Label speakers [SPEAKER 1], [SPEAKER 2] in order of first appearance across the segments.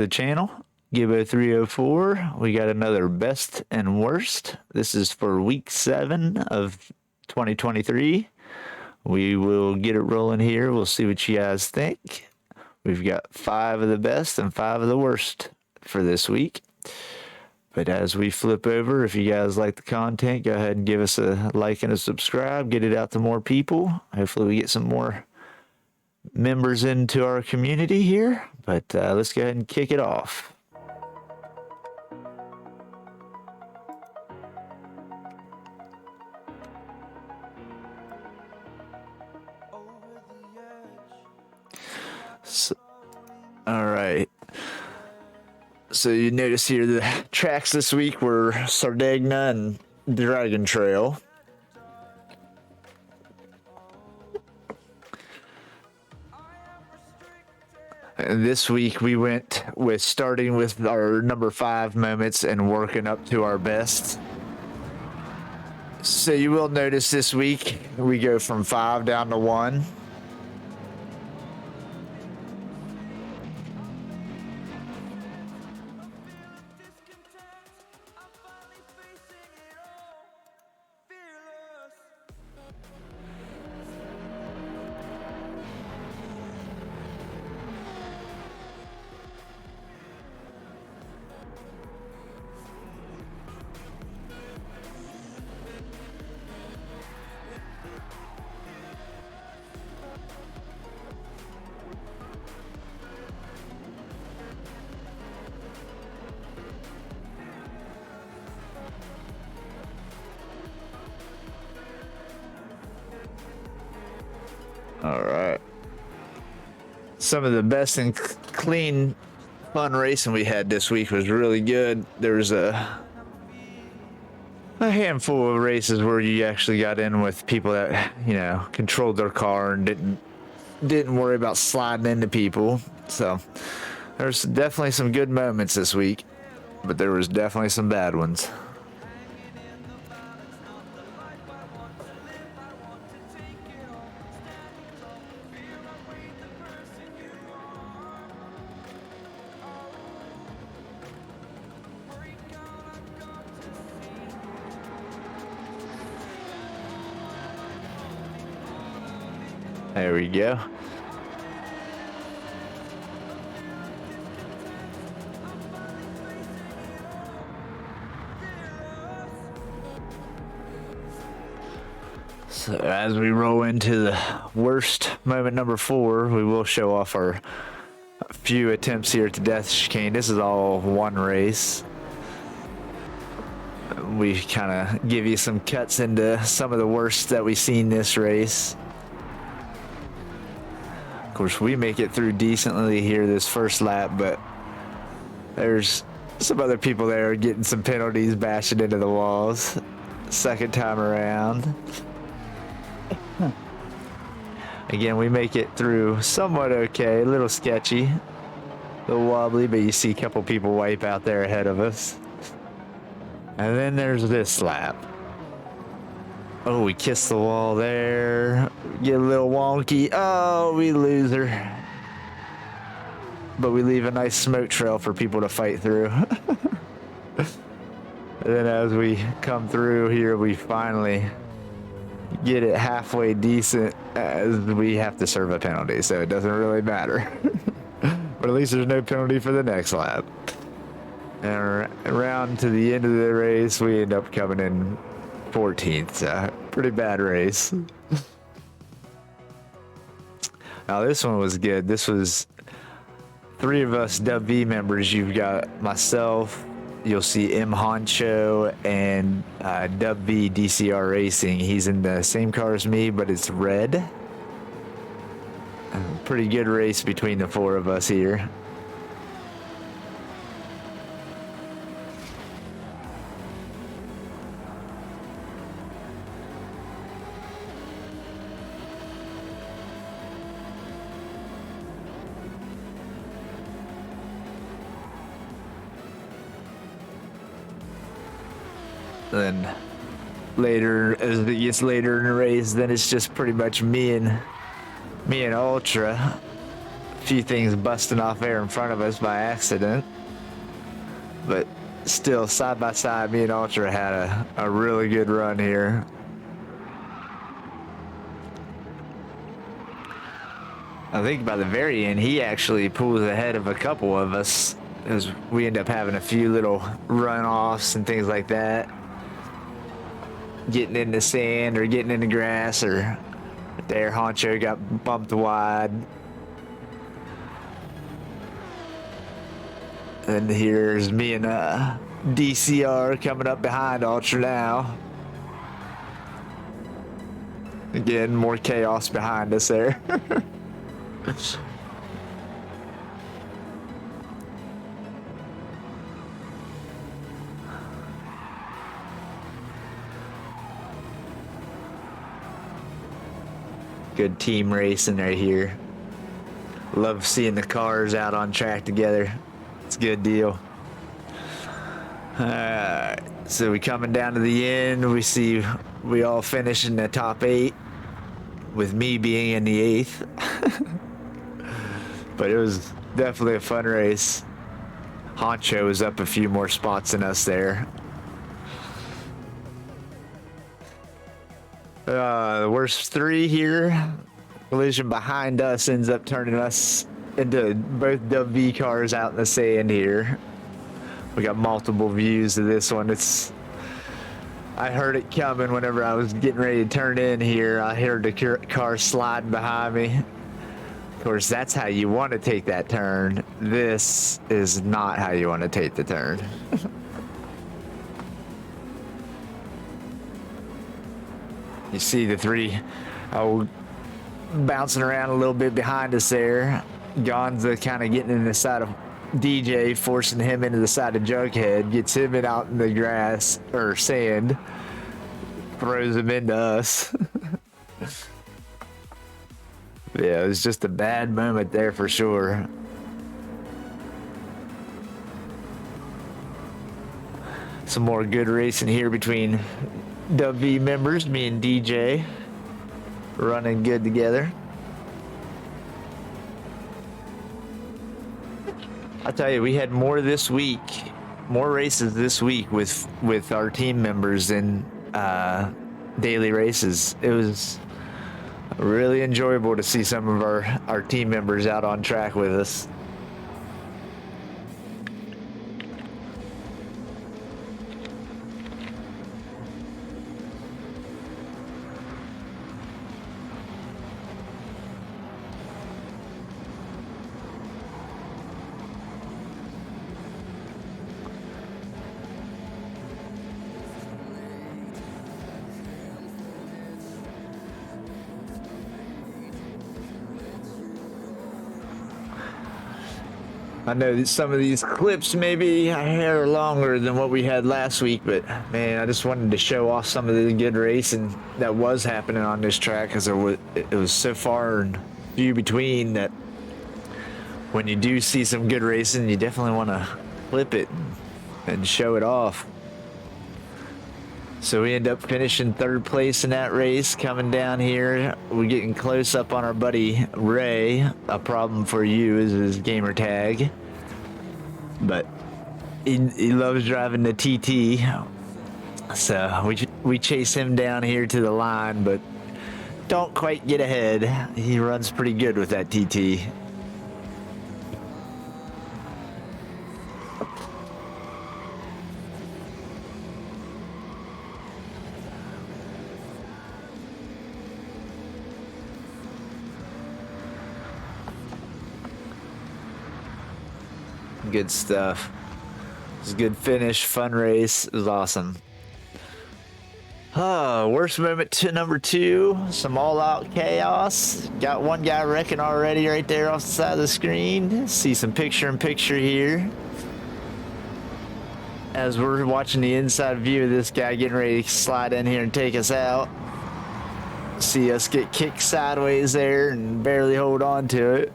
[SPEAKER 1] The channel, Gibbo 304. We got another best and worst. This is for week 7 of 2023. We will get it rolling here. We'll see what you guys think. We've got 5 of the best and 5 of the worst for this week. But as we flip over, if you guys like the content, go ahead and give us a like and a subscribe. Get it out to more people. Hopefully we get some more members into our community here. But let's go ahead and kick it off. So, all right. So you notice here the tracks this week were Sardegna and Dragon Trail. And this week we went with starting with our number 5 moments and working up to our best. So you will notice this week we go from 5 down to 1. All right. Some of the best and clean, fun racing we had this week was really good. There was a handful of races where you actually got in with people that, you know, controlled their car and didn't worry about sliding into people. So there's definitely some good moments this week, but there was definitely some bad ones. There we go. So as we roll into the worst moment number 4, we will show off our few attempts here to death chicane. This is all one race. We kind of give you some cuts into some of the worst that we've seen this race. Of course, we make it through decently here this first lap, but there's some other people there getting some penalties, bashing into the walls. Second time around. Again, we make it through somewhat okay, a little sketchy, a little wobbly, but you see a couple people wipe out there ahead of us. And then there's this lap. Oh, we kiss the wall there. Get a little wonky. Oh, we lose her. But we leave a nice smoke trail for people to fight through. And then as we come through here, we finally get it halfway decent as we have to serve a penalty, so it doesn't really matter. But at least there's no penalty for the next lap. And around to the end of the race, we end up coming in 14th, so pretty bad race. Now this one was good. This was 3 of us Dubv members. You've got myself, you'll see M Honcho, and Dubv DCR Racing. He's in the same car as me, but it's red. Pretty good race between the 4 of us here. Then later, as it gets later in the race, then it's just pretty much me and Ultra A few things busting off there in front of us by accident. But still, side by side, me and Ultra had a really good run here. I think by the very end, he actually pulls ahead of a couple of us as we end up having a few little runoffs and things like that. Getting in the sand or getting in the grass, or there Honcho got bumped wide. And here's me and DCR coming up behind Ultra now. Again, more chaos behind us there. Good team racing right here. Love seeing the cars out on track together. It's a good deal. Alright, so we coming down to the end. We see we all finish in the top 8, with me being in the 8th. But it was definitely a fun race. Honcho was up a few more spots than us there. The worst 3 here. Collision behind us ends up turning us into both Dubv cars out in the sand here. We got multiple views of this one. I heard it coming whenever I was getting ready to turn in here. I heard the car sliding behind me. Of course, that's how you want to take that turn. This is not how you want to take the turn. You see the 3 bouncing around a little bit behind us there. Gonza kind of getting in the side of DJ, forcing him into the side of Jughead, gets him out in the grass or sand, throws him into us. Yeah, it was just a bad moment there for sure. Some more good racing here between Dubv members, me and DJ, running good together. I'll tell you, we had more this week, more races this week with our team members in daily races. It was really enjoyable to see some of our team members out on track with us. I know that some of these clips maybe a hair longer than what we had last week, but man, I just wanted to show off some of the good racing that was happening on this track, because it was so far and few between that when you do see some good racing, you definitely want to clip it and show it off. So we end up finishing 3rd place in that race. Coming down here, we're getting close up on our buddy Ray. A problem for you is his gamer tag, but he loves driving the TT. So we chase him down here to the line, but don't quite get ahead. He runs pretty good with that TT. Good stuff. It was a good finish, fun race. It was awesome. Worst moment to number 2. Some all-out chaos. Got one guy wrecking already right there off the side of the screen. See some picture-in-picture here. As we're watching the inside view of this guy getting ready to slide in here and take us out. See us get kicked sideways there and barely hold on to it.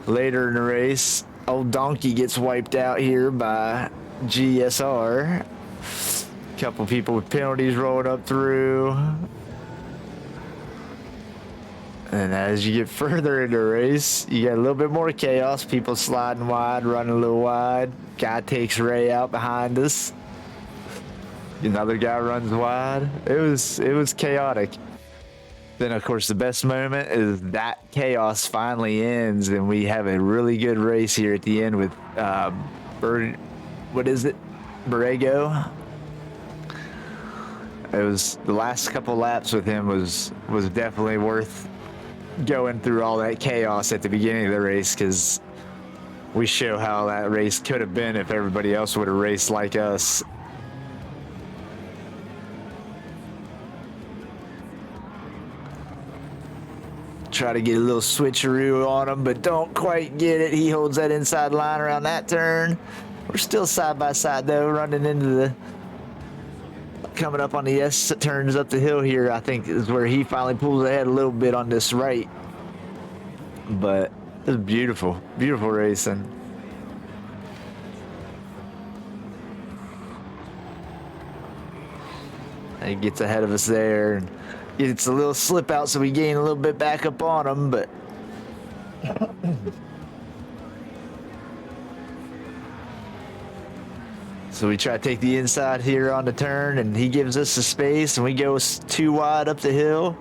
[SPEAKER 1] Later in the race, old Donkey gets wiped out here by GSR. Couple people with penalties rolling up through. And as you get further into the race, you get a little bit more chaos. People sliding wide, running a little wide. Guy takes Ray out behind us. Another guy runs wide. It was chaotic. Then, of course, the best moment is that chaos finally ends, and we have a really good race here at the end with what is it? Borrego. It was the last couple laps with him was definitely worth going through all that chaos at the beginning of the race, because we show how that race could have been if everybody else would have raced like us. Try to get a little switcheroo on him, but don't quite get it. He holds that inside line around that turn. We're still side by side though, running into the coming up on the S turns up the hill here. I think is where he finally pulls ahead a little bit on this right. But it was beautiful, beautiful racing. He gets ahead of us there, and it's a little slip out, so we gain a little bit back up on him, but so we try to take the inside here on the turn, and he gives us the space, and we go too wide up the hill.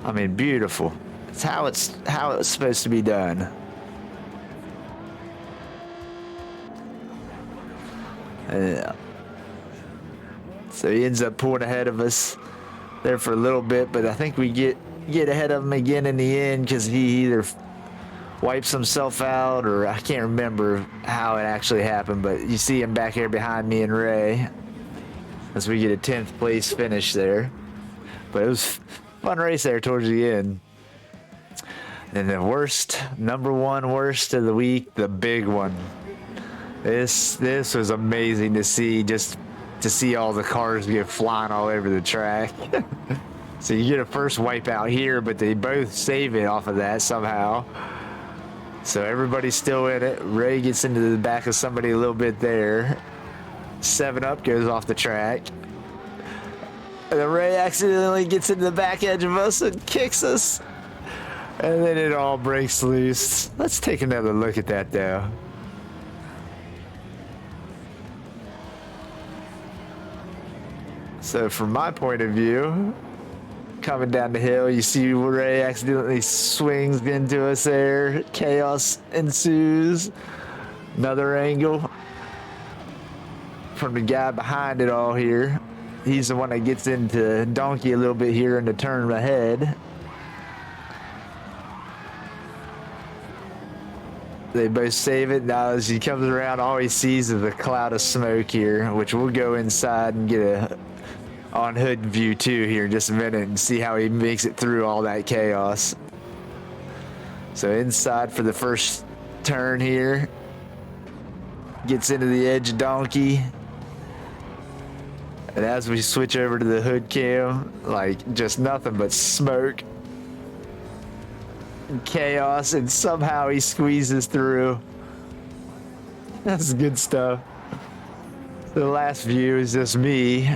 [SPEAKER 1] I mean, beautiful. It's how it's supposed to be done. Yeah. So he ends up pulling ahead of us there for a little bit, but I think we get ahead of him again in the end, because he either wipes himself out, or I can't remember how it actually happened, but you see him back here behind me and Ray as we get a 10th place finish there. But it was a fun race there towards the end. And the number one worst of the week, the big one. This was amazing to see, just to see all the cars get flying all over the track. So you get a first wipeout here, but they both save it off of that somehow. So everybody's still in it. Ray gets into the back of somebody a little bit there. 7-Up goes off the track. And then Ray accidentally gets into the back edge of us and kicks us. And then it all breaks loose. Let's take another look at that though. So from my point of view, coming down the hill, you see Ray accidentally swings into us there. Chaos ensues. Another angle from the guy behind it all here. He's the one that gets into Donkey a little bit here in the turn ahead. They both save it. Now as he comes around, all he sees is a cloud of smoke here, which we'll go inside and get a on hood view too here in just a minute and see how he makes it through all that chaos. So inside for the first turn here. Gets into the edge of Donkey. And as we switch over to the hood cam, like just nothing but smoke and chaos, and somehow he squeezes through. That's good stuff. The last view is just me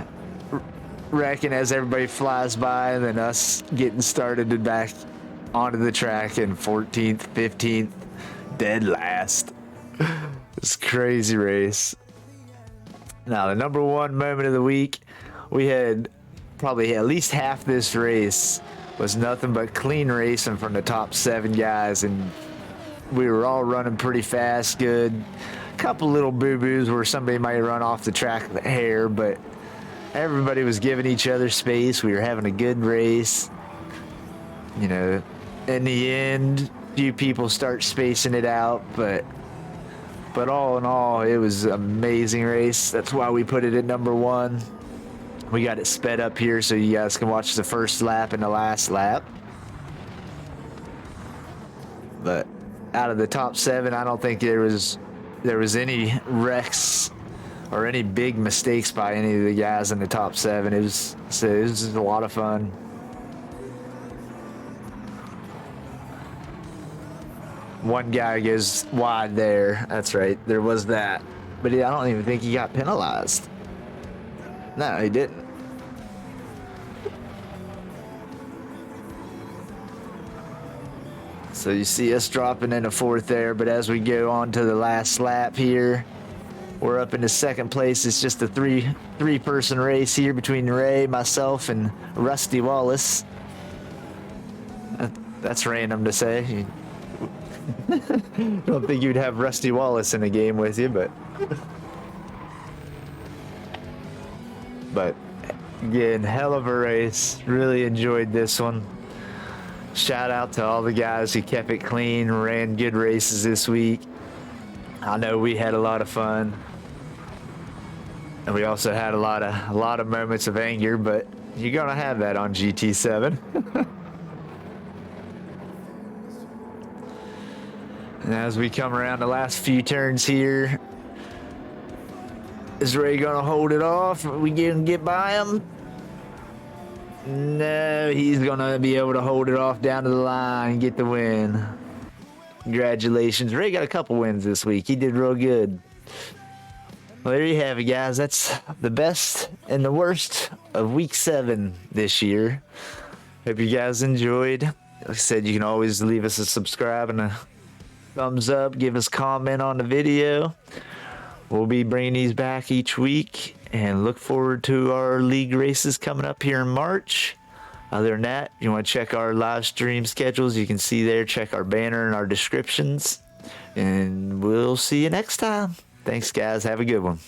[SPEAKER 1] wrecking as everybody flies by, and then us getting started and back onto the track in 14th, 15th, dead last. It's a crazy race. Now, the number one moment of the week, we had probably at least half this race was nothing but clean racing from the top 7 guys, and we were all running pretty fast, good. A couple little boo-boos where somebody might run off the track with a hair, but everybody was giving each other space. We were having a good race. You know, in the end, few people start spacing it out, but all in all, it was an amazing race. That's why we put it at number 1. We got it sped up here so you guys can watch the first lap and the last lap. But out of the top 7, I don't think there was any wrecks or any big mistakes by any of the guys in the top 7. It was a lot of fun. One guy goes wide there. That's right. There was that. But I don't even think he got penalized. No, he didn't. So you see us dropping into fourth there, but as we go on to the last lap here, we're up into second place. It's just a three-person race here between Ray, myself, and Rusty Wallace. That's random to say. Don't think you'd have Rusty Wallace in a game with you, but again, hell of a race. Really enjoyed this one. Shout out to all the guys who kept it clean, ran good races this week. I know we had a lot of fun, and we also had a lot of moments of anger, but you're gonna have that on GT7. And as we come around the last few turns here, is Ray gonna hold it off? Are we gonna get by him? No, he's gonna be able to hold it off down to the line and get the win. Congratulations. Ray got a couple wins this week. He did real good. Well, there you have it, guys. That's the best and the worst of week 7 this year. Hope you guys enjoyed. Like I said, you can always leave us a subscribe and a thumbs up. Give us a comment on the video. We'll be bringing these back each week, and look forward to our league races coming up here in March. Other than that, if you want to check our live stream schedules, you can see there. Check our banner and our descriptions, and we'll see you next time. Thanks, guys. Have a good one.